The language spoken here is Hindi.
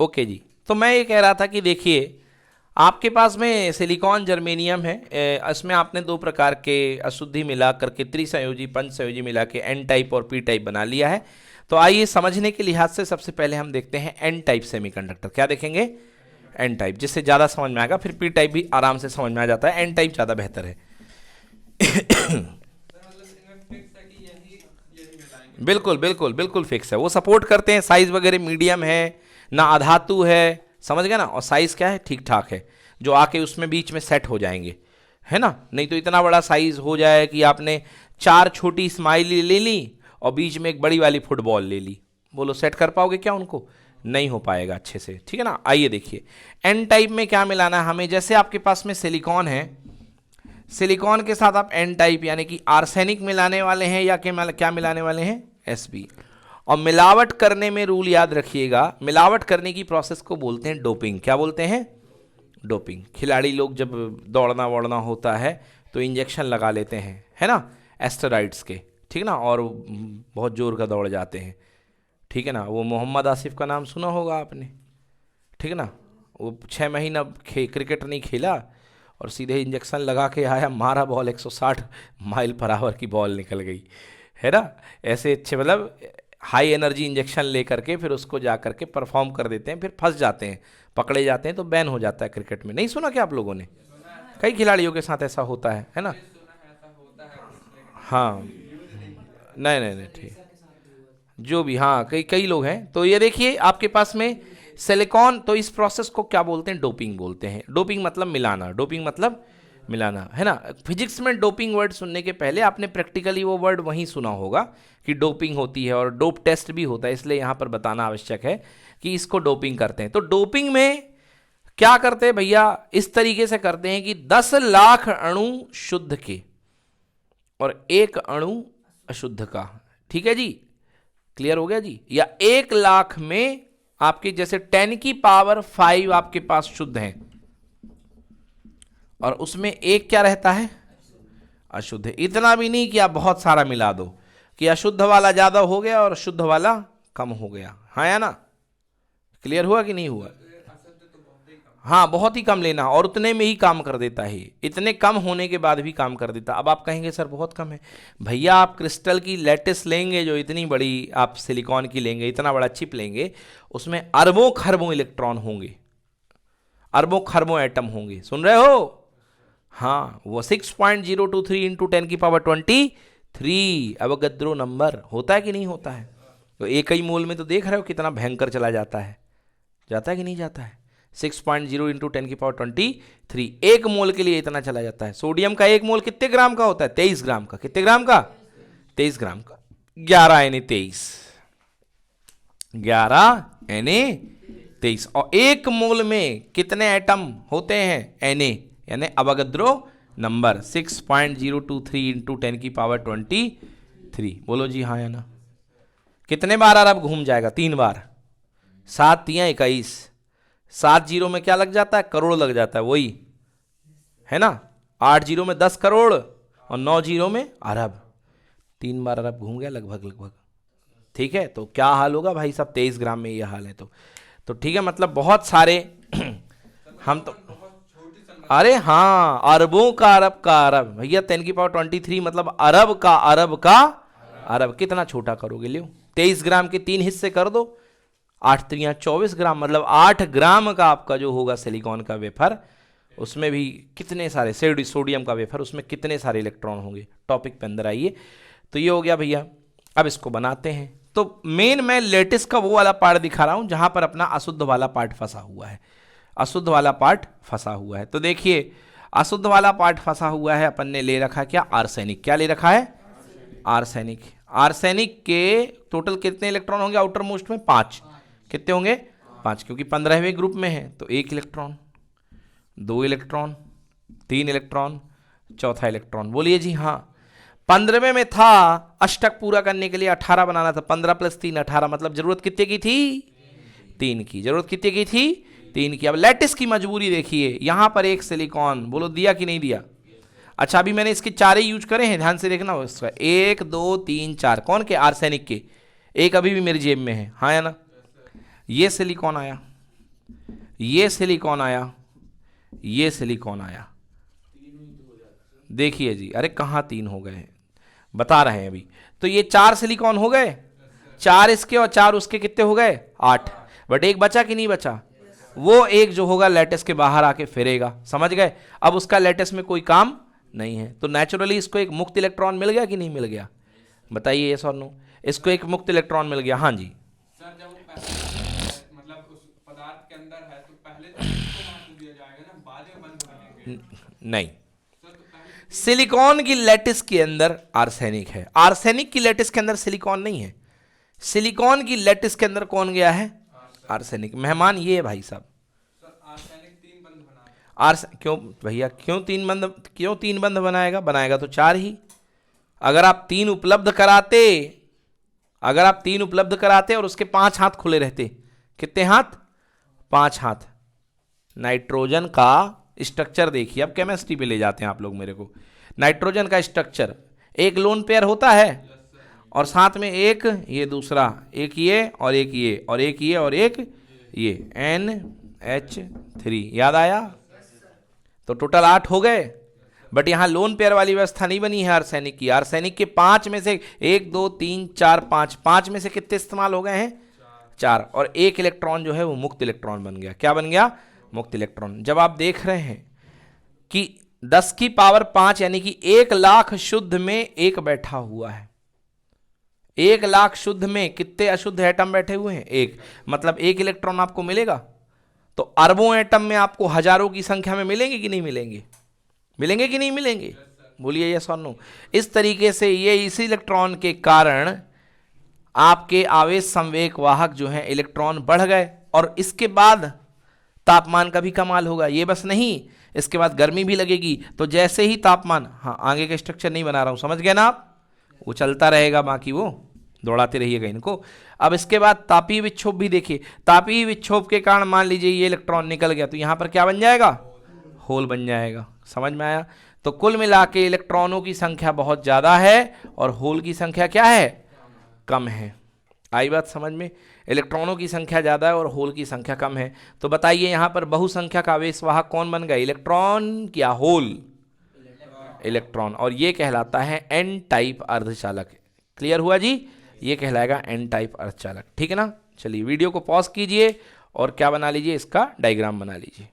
ओके जी, तो मैं ये कह रहा था कि देखिए आपके पास में सिलिकॉन जर्मेनियम है, इसमें आपने दो प्रकार के अशुद्धि मिला करके त्रिसंयोजी पंचसंयोजी मिला के एन टाइप और पी टाइप बना लिया है। तो आइए समझने के लिहाज से सबसे पहले हम देखते हैं एन टाइप सेमीकंडक्टर। क्या देखेंगे? एन टाइप, जिससे ज़्यादा समझ में आएगा, फिर पी टाइप भी आराम से समझ में आ जाता है, एन टाइप ज़्यादा बेहतर है। बिल्कुल बिल्कुल बिल्कुल फिक्स है, वो सपोर्ट करते हैं, साइज वगैरह मीडियम है ना, अधातु है, समझ गए ना, और साइज क्या है, ठीक ठाक है, जो आके उसमें बीच में सेट हो जाएंगे, है ना। नहीं तो इतना बड़ा साइज हो जाए कि आपने 4 छोटी स्माइली ले ली और बीच में एक बड़ी वाली फुटबॉल ले ली, बोलो सेट कर पाओगे क्या उनको? नहीं हो पाएगा अच्छे से, ठीक है ना। आइए देखिए एन टाइप में क्या मिलाना है हमें। जैसे आपके पास में सिलिकॉन है, सिलिकॉन के साथ आप एन टाइप यानी कि आर्सेनिक मिलाने वाले हैं, या क्या मिलाने वाले हैं? एसबी। और मिलावट करने में रूल याद रखिएगा, मिलावट करने की प्रोसेस को बोलते हैं डोपिंग। क्या बोलते हैं? डोपिंग। खिलाड़ी लोग जब दौड़ना वोड़ना होता है तो इंजेक्शन लगा लेते हैं, है ना, एस्टेरॉइड्स के, ठीक है ना, और बहुत जोर का दौड़ जाते हैं, ठीक है ना। वो मोहम्मद आसिफ का नाम सुना होगा आपने, ठीक है ना, वो 6 महीना क्रिकेट नहीं खेला और सीधे इंजेक्शन लगा के आया, मारा बॉल 160 माइल पर आवर की बॉल निकल गई, है ना। ऐसे अच्छे मतलब हाई एनर्जी इंजेक्शन ले करके फिर उसको जा करके परफॉर्म कर देते हैं, फिर फंस जाते हैं, पकड़े जाते हैं, तो बैन हो जाता है क्रिकेट में। नहीं सुना क्या आप लोगों ने? कई खिलाड़ियों के साथ ऐसा होता है ना। हाँ, नहीं नहीं नहीं, ठीक, जो भी, हाँ, कई कई लोग हैं। तो ये देखिए आपके पास में सिलिकॉन, तो इस प्रोसेस को क्या बोलते हैं? डोपिंग बोलते हैं। डोपिंग मतलब मिलाना, डोपिंग मतलब मिलाना, है ना। फिजिक्स में डोपिंग वर्ड सुनने के पहले आपने प्रैक्टिकली वो वर्ड वहीं सुना होगा कि डोपिंग होती है, और डोप टेस्ट भी होता है, इसलिए यहाँ पर बताना आवश्यक है कि इसको डोपिंग करते हैं। तो डोपिंग में क्या करते हैं भैया? इस तरीके से करते हैं कि 10 लाख अणु शुद्ध के और 1 अणु अशुद्ध का, ठीक है जी, क्लियर हो गया जी। या 1 लाख में आपके जैसे 10 की पावर 5 आपके पास शुद्ध हैं और उसमें एक क्या रहता है? अशुद्ध। इतना भी नहीं कि आप बहुत सारा मिला दो कि अशुद्ध वाला ज्यादा हो गया और शुद्ध वाला कम हो गया, हाँ या ना। क्लियर हुआ कि नहीं हुआ? हाँ, बहुत ही कम लेना और उतने में ही काम कर देता है, इतने कम होने के बाद भी काम कर देता। अब आप कहेंगे सर बहुत कम है। भैया आप क्रिस्टल की लैटिस लेंगे जो इतनी बड़ी, आप सिलिकॉन की लेंगे, इतना बड़ा चिप लेंगे, उसमें अरबों खरबों इलेक्ट्रॉन होंगे, अरबों खरबों एटम होंगे, सुन रहे हो? हाँ, वो 6.023 इंटू 10 की पावर 23 अवोगाद्रो नंबर होता है कि नहीं होता है? तो एक ही मोल में तो देख रहे हो कितना भयंकर चला जाता है, जाता है कि नहीं जाता है? 6.0 इंटू 10 की पावर 23, एक मोल के लिए इतना चला जाता है। सोडियम का एक मोल कितने ग्राम का होता है? 23 ग्राम का। कितने ग्राम का? 23 ग्राम का। 11Na23 और एक मोल में कितने एटम होते हैं? Na यानी अवोगाद्रो नंबर 6.023 इंटू 10 की पावर 23। बोलो जी हाँ या ना। कितने बार अरब घूम जाएगा? 3 बार। 7 या 21, 7 जीरो में क्या लग जाता है? करोड़ लग जाता है, वही है ना। 8 जीरो में 10 करोड़ और 9 जीरो में अरब। 3 बार अरब घूम गया लगभग लगभग, ठीक है। तो क्या हाल होगा भाई साहब? 23 ग्राम में ये हाल है। तो ठीक है, मतलब बहुत सारे हम तो, अरे हाँ, अरबों का अरब का अरब भैया, 10 की पावर 23 मतलब अरब का अरब का अरब। कितना छोटा करोगे? लियो 23 ग्राम के 3 हिस्से कर दो, 8 त्रियां 24 ग्राम, मतलब 8 ग्राम का आपका जो होगा सिलिकॉन का वेफर, उसमें भी कितने सारे सोडियम का वेफर, उसमें कितने सारे इलेक्ट्रॉन होंगे। टॉपिक पे अंदर आइए। तो ये हो गया भैया। अब इसको बनाते हैं। तो मेन मैं लेटिस का वो वाला पार्ट दिखा रहा हूं जहां पर अपना अशुद्ध वाला पार्ट फंसा हुआ है, अशुद्ध वाला पार्ट फंसा हुआ है। तो देखिए अशुद्ध वाला पार्ट फंसा हुआ है, अपन ने ले रखा क्या? आर्सेनिक। क्या ले रखा है? आर्सेनिक। आर्सेनिक के टोटल कितने इलेक्ट्रॉन होंगे आउटर मोस्ट में? 5। कितने होंगे? 5, क्योंकि 15वें ग्रुप में है तो 1 इलेक्ट्रॉन, 2 इलेक्ट्रॉन, 3 इलेक्ट्रॉन, चौथा इलेक्ट्रॉन। बोलिए जी हाँ। 15वें में था, अष्टक पूरा करने के लिए 18 बनाना था, 15 + 3 18, मतलब जरूरत कितने की थी? 3 की। जरूरत कितने की थी? 3 की। अब लैटिस की मजबूरी देखिए, यहां पर एक सिलिकॉन, बोलो दिया कि नहीं दिया? अच्छा, अभी मैंने इसके 4 ही यूज करे हैं, ध्यान से देखना। उसका 1 2 3 4 कौन के? आर्सेनिक के। एक अभी भी मेरी जेब में है, हाँ या ना। ये सिलिकॉन आया, ये सिलिकॉन आया, ये सिलिकॉन आया, देखिए जी, अरे कहाँ 3 हो गए, बता रहे हैं अभी। तो ये 4 सिलिकॉन हो गए, 4 इसके और 4 उसके, कितने हो गए 8। बट एक बचा कि नहीं बचा, वो एक जो होगा लैटिस के बाहर आके फिरेगा, समझ गए। अब उसका लैटिस में कोई काम नहीं है, तो नेचुरली इसको एक मुक्त इलेक्ट्रॉन मिल गया कि नहीं मिल गया, बताइए यस और नो। इसको एक मुक्त इलेक्ट्रॉन मिल गया। हाँ जी सर जब वो पहले मतलब उस पदार्थ के अंदर है तो पहले तो उसको महत्व दिया जाएगा ना, बाद में बंध बनेंगे। नहीं, सर तो पहले सिलिकॉन की लैटिस के अंदर आर्सेनिक है, आर्सेनिक की लैटिस के अंदर सिलिकॉन नहीं है। सिलिकॉन की लैटिस के अंदर कौन गया है, आर्सेनिक। मेहमान ये है भाई साहब, सर आर्सेनिक 3 बंध बनाता क्यों भैया, क्यों 3 बंध बनाएगा, बनाएगा तो 4 ही। अगर आप 3 उपलब्ध कराते, अगर आप 3 उपलब्ध कराते और उसके 5 हाथ खुले रहते, कितने हाथ, 5 हाथ। नाइट्रोजन का स्ट्रक्चर देखिए, अब केमिस्ट्री पे ले जाते हैं आप लोग मेरे को। नाइट्रोजन का स्ट्रक्चर, एक लोन पेयर होता है और साथ में एक ये दूसरा, एक ये और एक ये और एक ये और एक ये, NH3, याद आया। तो टोटल 8 हो गए। बट यहां लोन पेयर वाली व्यवस्था नहीं बनी है आर्सेनिक की। आर्सेनिक के 5 में से 1 2 3 4 5, 5 में से कितने इस्तेमाल हो गए हैं, 4, और एक इलेक्ट्रॉन जो है वो मुक्त इलेक्ट्रॉन बन गया। क्या बन गया, मुक्त इलेक्ट्रॉन। जब आप देख रहे हैं कि 10 की पावर 5 यानी कि 1 लाख शुद्ध में एक बैठा हुआ है, 1 लाख शुद्ध में कितने अशुद्ध एटम बैठे हुए हैं, एक, मतलब एक इलेक्ट्रॉन आपको मिलेगा। तो अरबों एटम में आपको हजारों की संख्या में मिलेंगे कि नहीं मिलेंगे, मिलेंगे कि नहीं मिलेंगे, बोलिए यस और नो। इस तरीके से ये इसी इलेक्ट्रॉन के कारण आपके आवेश संवेग वाहक जो है इलेक्ट्रॉन बढ़ गए, और इसके बाद तापमान का भी कमाल होगा। ये बस नहीं, इसके बाद गर्मी भी लगेगी। तो जैसे ही तापमान, हाँ आगे का स्ट्रक्चर नहीं बना रहा हूं, समझ गए ना आप, वो चलता रहेगा, बाकी वो दौड़ाते रहिएगा इनको। अब इसके बाद तापीय विक्षोभ भी देखिए, तापीय विक्षोभ के कारण मान लीजिए ये इलेक्ट्रॉन निकल गया, तो यहां पर क्या बन जाएगा, होल बन जाएगा। समझ में आया। तो कुल मिला के इलेक्ट्रॉनों की संख्या बहुत ज़्यादा है और होल की संख्या क्या है, कम है। आई बात समझ में, इलेक्ट्रॉनों की संख्या ज़्यादा है और होल की संख्या कम है। तो बताइए यहाँ पर बहुसंख्यक आवेशवाहक कौन बन गए, इलेक्ट्रॉन या होल, इलेक्ट्रॉन। और ये कहलाता है एन टाइप अर्धचालक। क्लियर हुआ जी, ये कहलाएगा एन टाइप अर्धचालक। ठीक है ना। चलिए वीडियो को पॉज कीजिए और क्या बना लीजिए, इसका डायग्राम बना लीजिए।